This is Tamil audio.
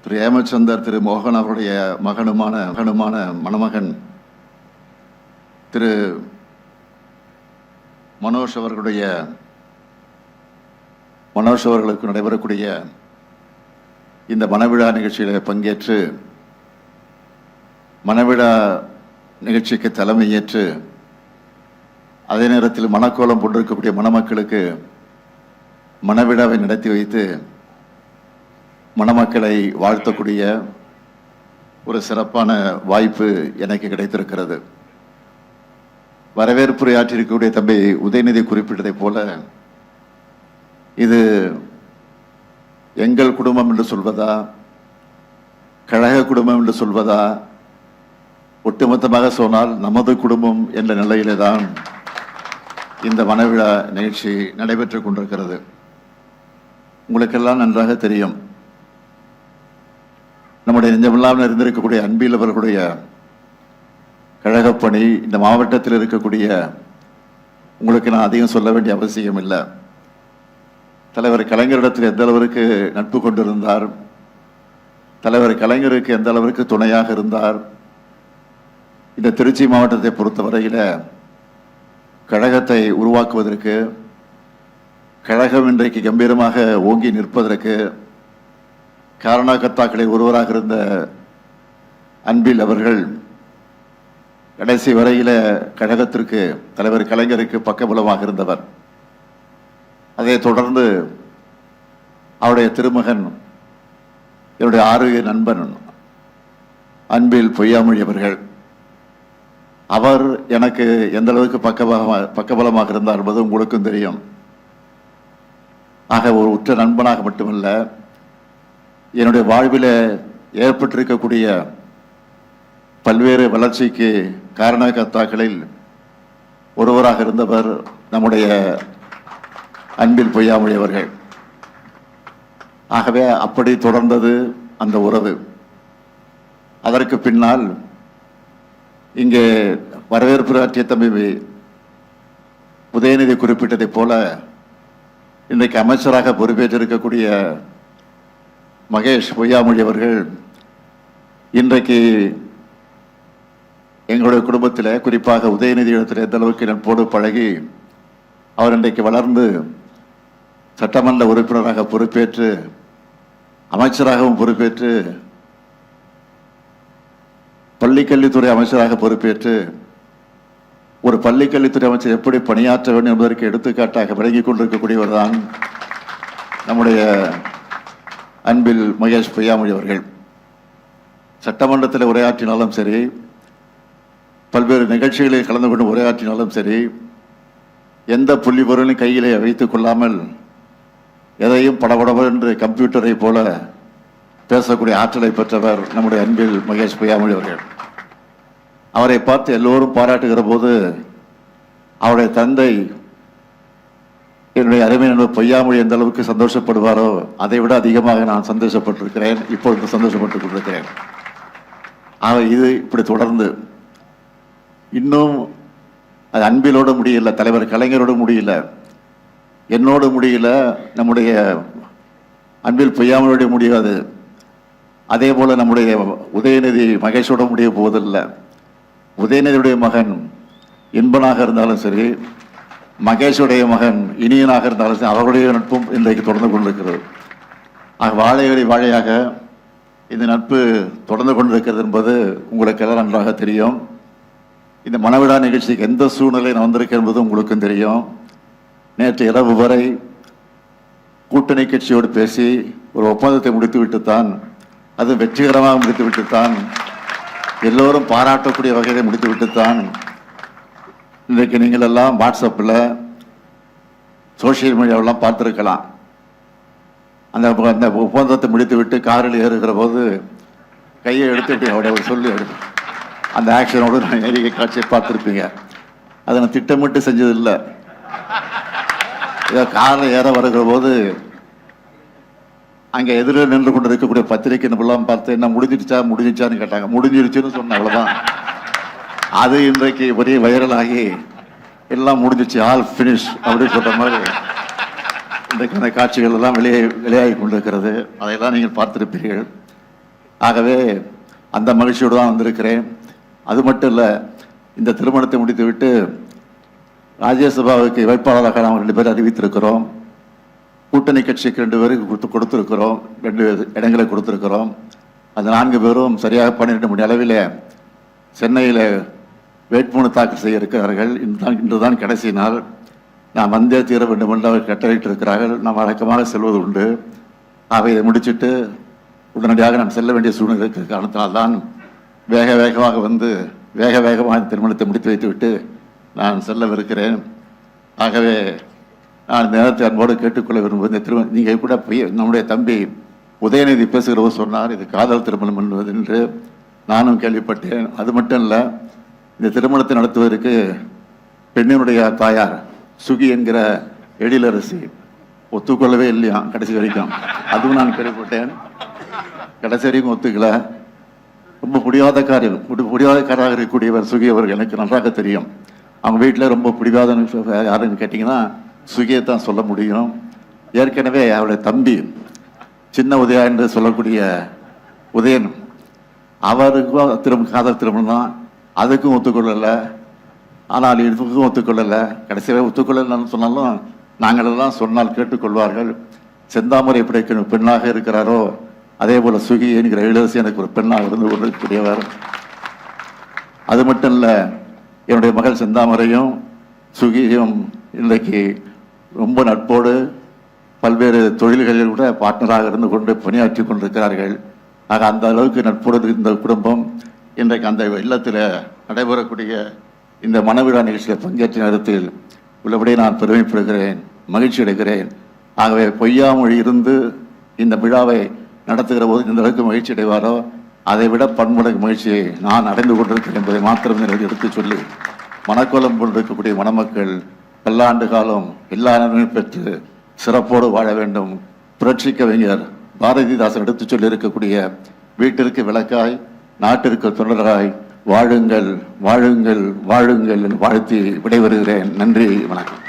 திரு ஏமச்சந்தர் திரு மோகன் அவருடைய மகனுமான மணமகன் திரு மனோஜ் அவர்களுக்கு நடைபெறக்கூடிய இந்த மணவிழா நிகழ்ச்சியில் பங்கேற்று மணவிழா நிகழ்ச்சிக்கு தலைமையேற்று அதே நேரத்தில் மணக்கோலம் கொண்டிருக்கக்கூடிய மணமக்களுக்கு மணவிழாவை நடத்தி வைத்து மணமக்களை வாழ்த்தக்கூடிய ஒரு சிறப்பான வாய்ப்பு எனக்கு கிடைத்திருக்கிறது. வரவேற்புரையாற்றிருக்கக்கூடிய தம்பி உதயநிதி குறிப்பிட்டதை போல இது எங்கள் குடும்பம் என்று சொல்வதா, கழக குடும்பம் என்று சொல்வதா, ஒட்டுமொத்தமாக சொன்னால் நமது குடும்பம் என்ற நிலையிலே தான் இந்த மணவிழா நிகழ்ச்சி நடைபெற்றுக் கொண்டிருக்கிறது. உங்களுக்கெல்லாம் நன்றாக தெரியும், நம்முடைய நெஞ்சமில்லாமல் இருந்திருக்கக்கூடிய அன்பில் அவர்களுடைய கழகப்பணி இந்த மாவட்டத்தில் இருக்கக்கூடிய உங்களுக்கு நான் அதிகம் சொல்ல வேண்டிய அவசியம் இல்லை. தலைவர் கலைஞரிடத்தில் எந்த அளவிற்கு நட்பு கொண்டிருந்தார், தலைவர் கலைஞருக்கு எந்த அளவிற்கு துணையாக இருந்தார். இந்த திருச்சி மாவட்டத்தை பொறுத்தவரையில் கழகத்தை உருவாக்குவதற்கு, கழகம் இன்றைக்கு கம்பீரமாக ஓங்கி நிற்பதற்கு காரணகர்த்தாக்களில் ஒருவராக இருந்த அன்பில் அவர்கள் கடைசி வரையில கழகத்திற்கு, தலைவர் கலைஞருக்கு பக்கபலமாக இருந்தவர். அதை தொடர்ந்து அவருடைய திருமகன், என்னுடைய ஆரோக்கிய நண்பன் அன்பில் பொய்யாமொழி அவர்கள், அவர் எனக்கு எந்த அளவுக்கு பக்கபலமாக இருந்தார் என்பது உங்களுக்கும் தெரியும். ஆக ஒரு உற்ற நண்பனாக மட்டுமல்ல, என்னுடைய வாழ்வில் ஏற்பட்டிருக்கக்கூடிய பல்வேறு வளர்ச்சிக்கு காரணகர்த்தாக்களில் ஒருவராக இருந்தவர் நம்முடைய அன்பில் பொய்யாமொழி அவர்கள். ஆகவே அப்படி தொடர்ந்தது அந்த உறவு. அதற்கு பின்னால் இங்கே வரவேற்பு ஆற்றிய தம்பி உதயநிதி குறிப்பிட்டதைப் போல இன்றைக்கு அமைச்சராக பொறுப்பேற்றிருக்கக்கூடிய மகேஷ் பொய்யாமொழி அவர்கள் இன்றைக்கு எங்களுடைய குடும்பத்தில், குறிப்பாக உதயநிதி இடத்தில் எந்த அளவுக்கு நட்போடு பழகி அவர் இன்றைக்கு வளர்ந்து சட்டமன்ற உறுப்பினராக பொறுப்பேற்று, அமைச்சராகவும் பொறுப்பேற்று, பள்ளிக்கல்வித்துறை அமைச்சராக பொறுப்பேற்று, ஒரு பள்ளிக்கல்வித்துறை அமைச்சர் எப்படி பணியாற்ற வேண்டும் என்பதற்கு எடுத்துக்காட்டாக விளங்கிக் கொண்டிருக்கக்கூடியவர் தான் நம்முடைய அன்பில் மகேஷ் பொய்யாமொழி அவர்கள். சட்டமன்றத்தில் உரையாற்றினாலும் சரி, பல்வேறு நிகழ்ச்சிகளில் கலந்து கொண்டு உரையாற்றினாலும் சரி, எந்த புள்ளி பொருளையும் கையிலே வைத்துக் கொள்ளாமல் எதையும் படபடவென்று கம்ப்யூட்டரை போல பேசக்கூடிய ஆற்றலை பெற்றவர் நம்முடைய அன்பில் மகேஷ் பொய்யாமொழி அவர்கள். அவரை பார்த்து எல்லோரும் பாராட்டுகிற போது அவருடைய தந்தை என்னுடைய அருமை நண்பர் பொய்யாமொழி எந்த அளவுக்கு சந்தோஷப்படுவாரோ அதை விட அதிகமாக நான் சந்தோஷப்பட்டிருக்கிறேன், இப்பொழுது சந்தோஷப்பட்டுக் கொண்டிருக்கிறேன். ஆக இது இப்படி தொடர்ந்து இன்னும் அது அன்பிலோடு முடியல, தலைவர் கலைஞரோடு முடியல, என்னோடு முடியல, நம்முடைய அன்பில் பொய்யாமொழியோட முடியாது. அதே போல நம்முடைய உதயநிதி மகேஷோட முடிய போவதில்லை. உதயநிதியுடைய மகன் இன்பனாக இருந்தாலும் சரி, மகேஷுடைய மகன் இனியனாக இருந்தாலும் சரி, அவருடைய நட்பும் இன்றைக்கு தொடர்ந்து கொண்டிருக்கிறது. ஆக வாழையடி வாழையாக இந்த நட்பு தொடர்ந்து கொண்டிருக்கிறது என்பது உங்களுக்கு எல்லாம் நன்றாக தெரியும். இந்த மணவிழா நிகழ்ச்சிக்கு எந்த சூழ்நிலை நான் வந்திருக்கேன் என்பது உங்களுக்கும் தெரியும். நேற்று இரவு வரை கூட்டணி கட்சியோடு பேசி ஒரு ஒப்பந்தத்தை முடித்துவிட்டுத்தான், அது வெற்றிகரமாக முடித்துவிட்டுத்தான், எல்லோரும் பாராட்டக்கூடிய வகையை முடித்துவிட்டுத்தான் இன்றைக்கு நீங்கள் எல்லாம் வாட்ஸ்அப்பில், சோசியல் மீடியாவெல்லாம் பார்த்துருக்கலாம். அந்த ஒப்பந்தத்தை முடித்துவிட்டு காரில் ஏறுகிற போது கையை எடுத்துட்டு அவருடைய சொல்லி எடுத்து அந்த ஆக்ஷனோடு நான் ஏறிய காட்சியை பார்த்துருப்பீங்க. அதை நான் திட்டமிட்டு செஞ்சது இல்லை. இதை காரில் ஏற வருகிற போது அங்கே எதிரில் நின்று கொண்டு இருக்கக்கூடிய பத்திரிகை நம்பெல்லாம் பார்த்து என்ன முடிஞ்சிச்சான்னு கேட்டாங்க. முடிஞ்சிருச்சுன்னு சொன்ன, அவ்வளோதான். அது இன்றைக்கு ஒரே வைரலாகி எல்லாம் முடிஞ்சிச்சு, ஆல் ஃபினிஷ் அப்படின்னு சொல்கிற மாதிரி இன்றைக்கு அந்த காட்சிகள் எல்லாம் வெளியாகி கொண்டிருக்கிறது. அதையெல்லாம் நீங்கள் பார்த்திருப்பீர்கள். ஆகவே அந்த மகிழ்ச்சியோடு தான் வந்திருக்கிறேன். அது மட்டும் இல்லை, இந்த திருமணத்தை முடித்துவிட்டு ராஜ்யசபாவுக்கு வேட்பாளராக நாம் 2 பேர் அறிவித்திருக்கிறோம். கூட்டணி கட்சிக்கு 2 பேருக்கு கொடுத்திருக்கிறோம், 2 இடங்களை கொடுத்திருக்கிறோம். அந்த 4 பேரும் சரியாக 12 மணி அளவில் சென்னையில் வேட்புமனு தாக்கல் செய்ய இருக்கிறார்கள். இன்றுதான் கடைசி நாள். நான் வந்தே தீர வேண்டும் என்று அவர் கட்டளையிட்டிருக்கிறார்கள். நாம் வழக்கமாக செல்வது உண்டு. அவை இதை முடிச்சுட்டு உடனடியாக நான் செல்ல வேண்டிய சூழ்நிலை இருக்கிற காரணத்தினால்தான் வேகமாக வந்து வேகமாக திருமணத்தை முடித்து வைத்துவிட்டு நான் செல்லவிருக்கிறேன். ஆகவே நான் நேரத்தை அன்போடு கேட்டுக்கொள்ள விரும்புவது, இந்த திருமணம் நீங்கள் கூட நம்முடைய தம்பி உதயநிதி பேசுகிறவர் சொன்னார், இது காதல் திருமணம் என்பது என்று நானும் கேள்விப்பட்டேன். அது மட்டும் இல்லை, இந்த திருமணத்தை நடத்துவதற்கு பெண்ணினுடைய தாயார் சுகி என்கிற எழிலரசி ஒத்துக்கொள்ளவே இல்லையா கடைசி வரைக்கும். அதுவும் நான் கேள்விப்பட்டேன். கடைசி வரைக்கும் ஒத்துக்கல. ரொம்ப பிடிவாதக்காராக இருக்கக்கூடியவர் சுகி அவர்கள் எனக்கு நன்றாக தெரியும். அவங்க வீட்டில் ரொம்ப பிடிவாத யாருன்னு கேட்டிங்கன்னா சுகியை தான் சொல்ல முடியும். ஏற்கனவே அவருடைய தம்பி சின்ன உதயா என்று சொல்லக்கூடிய உதயன், அவருக்கும் காதல் திருமணம் தான், அதுக்கும் ஒத்துக்கொள்ளலை. ஆனால் இதுக்கும் ஒத்துக்கொள்ளலை. கடைசியாக ஒத்துக்கொள்ளலைன்னு சொன்னாலும் நாங்களெல்லாம் சொன்னால் கேட்டுக்கொள்வார்கள். செந்தாமரை எப்படி பெண்ணாக இருக்கிறாரோ அதே போல சுகி என்கிற இளவரசி எனக்கு ஒரு பெண்ணாக இருந்து கொண்டிருக்கக்கூடியவர். அது மட்டும் இல்லை, என்னுடைய மகள் செந்தாமரையும் சுகியும் இன்றைக்கு ரொம்ப நட்போடு பல்வேறு தொழில்களில் கூட பார்ட்னராக இருந்து கொண்டு பணியாற்றி கொண்டிருக்கிறார்கள். ஆக அந்த அளவுக்கு நட்போடு இந்த குடும்பம் இன்றைக்கு அந்த இல்லத்தில் நடைபெறக்கூடிய இந்த மணவிழா நிகழ்ச்சியில் பங்கேற்ற நேரத்தில் உள்ளபடியே நான் பெருமைப்படுகிறேன், மகிழ்ச்சி அடைகிறேன். ஆகவே பொய்யாமொழி இருந்து இந்த விழாவை நடத்துகிற போது இந்த அளவுக்கு மகிழ்ச்சி அடைவாரோ அதை விட பன்மடங்கு மகிழ்ச்சியை நான் அடைந்து கொண்டிருக்கிறேன் என்பதை மாத்திரம் எடுத்து சொல்லி, மணக்கோலம் கொண்டிருக்கக்கூடிய மணமக்கள் பல்லாண்டு காலம் எல்லா நன்மையும் பெற்று சிறப்போடு வாழ வேண்டும். புரட்சி கவிஞர் பாரதிதாசன் எடுத்து சொல்லி இருக்கக்கூடிய வீட்டிற்கு விளக்காய் நாட்டிற்கு தொண்டராய் வாழுங்கள் வாழுங்கள் வாழுங்கள் என்று வாழ்த்தி விடைபெறுகிறேன். நன்றி, வணக்கம்.